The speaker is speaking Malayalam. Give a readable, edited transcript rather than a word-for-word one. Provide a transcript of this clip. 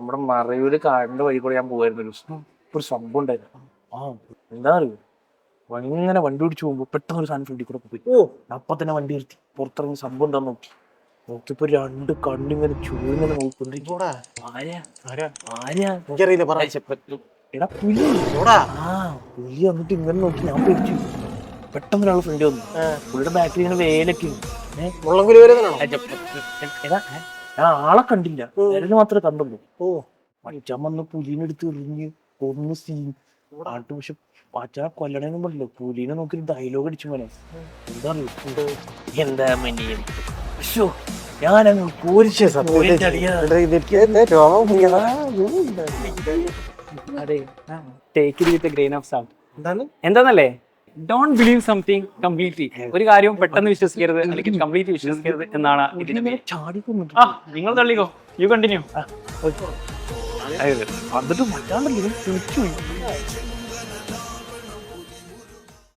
നമ്മുടെ മറയൂര് കാടിന്റെ വഴി കൂടെ ഞാൻ പോയായിരുന്നു ഒരു സംഭവം ഉണ്ടായിരുന്നു. എന്താ അറിയോ, ഇങ്ങനെ വണ്ടി ഓടിച്ചു പോകുമ്പോ പെട്ടെന്ന് ഒരു സാധനം ഫ്രണ്ടിൽ കൂടെ പോയി. അപ്പൊ തന്നെ വണ്ടി നിർത്തി പുറത്തിറങ്ങി സംഭവം എന്താ നോക്കിയപ്പോ രണ്ട് കണ്ണിങ്ങനെ ചൂങ്ങനെ നോക്കുന്നുണ്ട്. എടാ പുലി. പുലി വന്നിട്ട് ഇങ്ങനെ നോക്കി ഞാൻ പേടിച്ചു. പെട്ടെന്ന് ഒരാൾ ഫ്രണ്ട് വന്നു. പുള്ളിയുടെ ബാക്കിൽ ഇങ്ങനെ വേലൊക്കെ ആളെ കണ്ടില്ല, വേരല് മാത്രമേ കണ്ടുള്ളൂ. മച്ചാൻ വന്ന് പുലീനെ എടുത്ത് എറിഞ്ഞ് കൊന്ന് സീൻ ആട്ട്. പക്ഷെ പാച്ചാ കൊല്ലണേന്നും പറഞ്ഞില്ല, പുലീനെ നോക്കി ഡയലോഗ് അടിച്ചു മോനെ. എന്താ എന്താ മനിയൻ ഞാനങ്ങ് എന്താന്നല്ലേ, ഡോണ്ട് ബിലീവ് സംതിങ് കംപ്ലീറ്റ്ലി. ഒരു കാര്യവും പെട്ടെന്ന് വിശ്വസിക്കരുത് അല്ലെങ്കിൽ കംപ്ലീറ്റ്ലി വിശ്വസിക്കരുത് എന്നാണ് ഇതിന്റെ. നിങ്ങൾ തള്ളിക്കോ, യു കണ്ടിന്യൂ. എന്നിട്ട് മറ്റാണ്ടല്ലോ